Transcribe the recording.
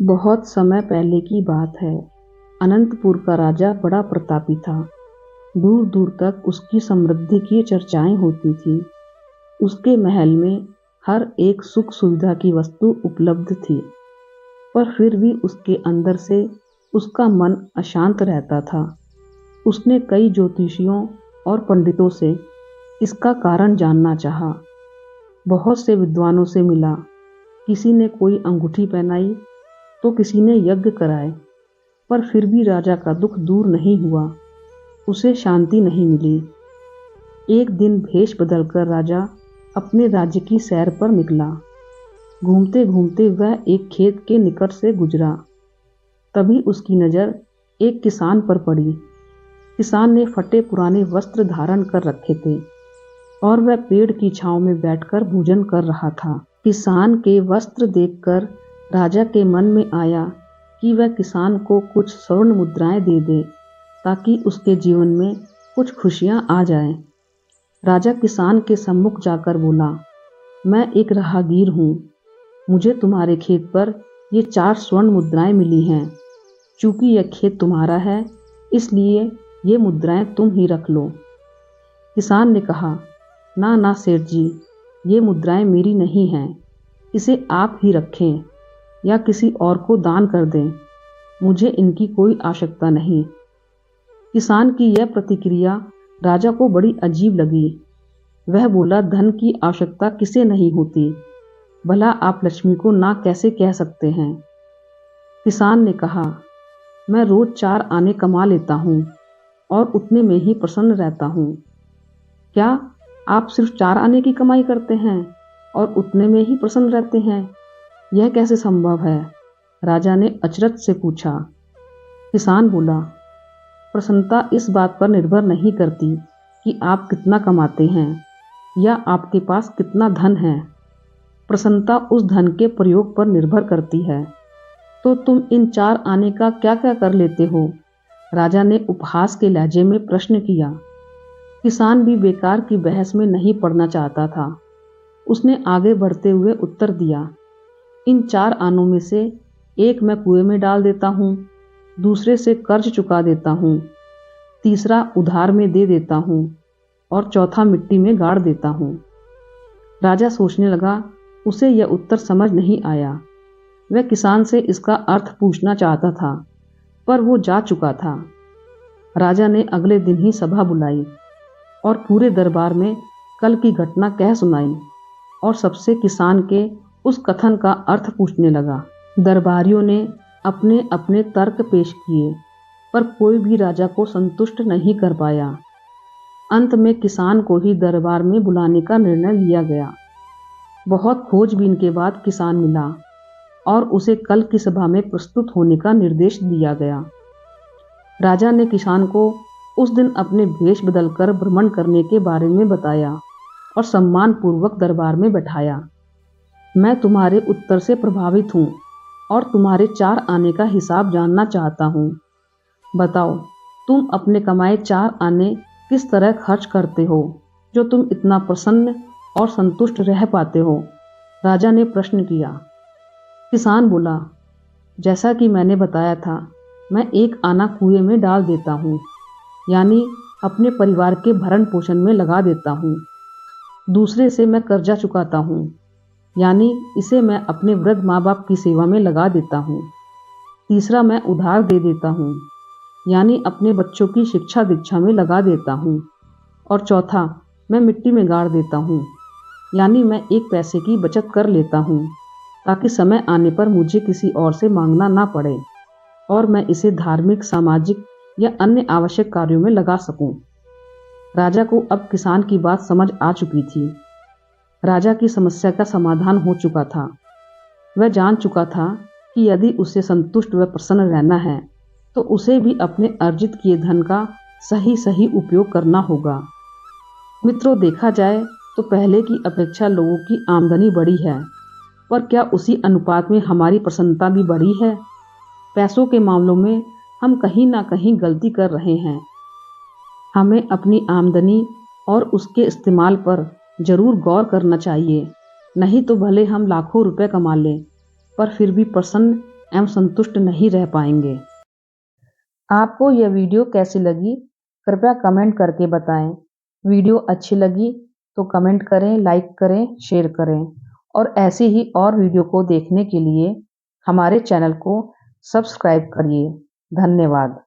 बहुत समय पहले की बात है। अनंतपुर का राजा बड़ा प्रतापी था। दूर दूर तक उसकी समृद्धि की चर्चाएं होती थी। उसके महल में हर एक सुख सुविधा की वस्तु उपलब्ध थी, पर फिर भी उसके अंदर से उसका मन अशांत रहता था। उसने कई ज्योतिषियों और पंडितों से इसका कारण जानना चाहा। बहुत से विद्वानों से मिला। किसी ने कोई अंगूठी पहनाई तो किसी ने यज्ञ कराए, पर फिर भी राजा का दुख दूर नहीं हुआ। उसे शांति नहीं मिली। एक दिन भेष बदलकर राजा अपने राज्य की सैर पर निकला। घूमते घूमते वह एक खेत के निकट से गुजरा। तभी उसकी नज़र एक किसान पर पड़ी। किसान ने फटे पुराने वस्त्र धारण कर रखे थे और वह पेड़ की छांव में बैठकर भोजन कर रहा था। किसान के वस्त्र देखकर राजा के मन में आया कि वह किसान को कुछ स्वर्ण मुद्राएं दे दे, ताकि उसके जीवन में कुछ खुशियां आ जाएं। राजा किसान के सम्मुख जाकर बोला, मैं एक राहगीर हूँ। मुझे तुम्हारे खेत पर ये 4 स्वर्ण मुद्राएं मिली हैं। चूंकि यह खेत तुम्हारा है, इसलिए ये मुद्राएं तुम ही रख लो। किसान ने कहा, ना ना सेठ जी, ये मुद्राएं मेरी नहीं हैं। इसे आप ही रखें या किसी और को दान कर दें। मुझे इनकी कोई आवश्यकता नहीं। किसान की यह प्रतिक्रिया राजा को बड़ी अजीब लगी। वह बोला, धन की आवश्यकता किसे नहीं होती, भला आप लक्ष्मी को ना कैसे कह सकते हैं। किसान ने कहा, मैं रोज 4 आने कमा लेता हूँ और उतने में ही प्रसन्न रहता हूँ। क्या आप सिर्फ 4 आने की कमाई करते हैं और उतने में ही प्रसन्न रहते हैं? यह कैसे संभव है? राजा ने अचरज से पूछा। किसान बोला, प्रसन्नता इस बात पर निर्भर नहीं करती कि आप कितना कमाते हैं या आपके पास कितना धन है। प्रसन्नता उस धन के प्रयोग पर निर्भर करती है। तो तुम इन 4 आने का क्या क्या कर लेते हो? राजा ने उपहास के लहजे में प्रश्न किया। किसान भी बेकार की बहस में नहीं पड़ना चाहता था। उसने आगे बढ़ते हुए उत्तर दिया, इन 4 आनों में से एक मैं कुएं में डाल देता हूँ, दूसरे से कर्ज चुका देता हूँ, तीसरा उधार में दे देता हूँ और चौथा मिट्टी में गाड़ देता हूँ। राजा सोचने लगा, उसे यह उत्तर समझ नहीं आया। वह किसान से इसका अर्थ पूछना चाहता था, पर वो जा चुका था। राजा ने अगले दिन ही सभा बुलाई और पूरे दरबार में कल की घटना कह सुनाई और सबसे किसान के उस कथन का अर्थ पूछने लगा। दरबारियों ने अपने अपने तर्क पेश किए, पर कोई भी राजा को संतुष्ट नहीं कर पाया। अंत में किसान को ही दरबार में बुलाने का निर्णय लिया गया। बहुत खोजबीन के बाद किसान मिला और उसे कल की सभा में प्रस्तुत होने का निर्देश दिया गया। राजा ने किसान को उस दिन अपने भेष बदलकर भ्रमण करने के बारे में बताया और सम्मान पूर्वक दरबार में बैठाया। मैं तुम्हारे उत्तर से प्रभावित हूँ और तुम्हारे 4 आने का हिसाब जानना चाहता हूँ। बताओ, तुम अपने कमाए 4 आने किस तरह खर्च करते हो, जो तुम इतना प्रसन्न और संतुष्ट रह पाते हो? राजा ने प्रश्न किया। किसान बोला, जैसा कि मैंने बताया था, मैं 1 आना कुएं में डाल देता हूँ, यानी अपने परिवार के भरण पोषण में लगा देता हूँ। दूसरे से मैं कर्जा चुकाता हूँ, यानी इसे मैं अपने वृद्ध माँ बाप की सेवा में लगा देता हूँ। तीसरा मैं उधार दे देता हूँ, यानी अपने बच्चों की शिक्षा दीक्षा में लगा देता हूँ। और चौथा मैं मिट्टी में गाड़ देता हूँ, यानी मैं 1 पैसे की बचत कर लेता हूँ, ताकि समय आने पर मुझे किसी और से मांगना ना पड़े और मैं इसे धार्मिक, सामाजिक या अन्य आवश्यक कार्यों में लगा सकूं। राजा को अब किसान की बात समझ आ चुकी थी। राजा की समस्या का समाधान हो चुका था। वह जान चुका था कि यदि उसे संतुष्ट व प्रसन्न रहना है, तो उसे भी अपने अर्जित किए धन का सही सही उपयोग करना होगा। मित्रों, देखा जाए तो पहले की अपेक्षा लोगों की आमदनी बढ़ी है, पर क्या उसी अनुपात में हमारी प्रसन्नता भी बढ़ी है? पैसों के मामलों में हम कहीं ना कहीं गलती कर रहे हैं। हमें अपनी आमदनी और उसके इस्तेमाल पर जरूर गौर करना चाहिए। नहीं तो भले हम लाखों रुपए कमा लें, पर फिर भी प्रसन्न एवं संतुष्ट नहीं रह पाएंगे। आपको यह वीडियो कैसी लगी कृपया कमेंट करके बताएं। वीडियो अच्छी लगी तो कमेंट करें, लाइक करें, शेयर करें और ऐसी ही और वीडियो को देखने के लिए हमारे चैनल को सब्सक्राइब करिए। धन्यवाद।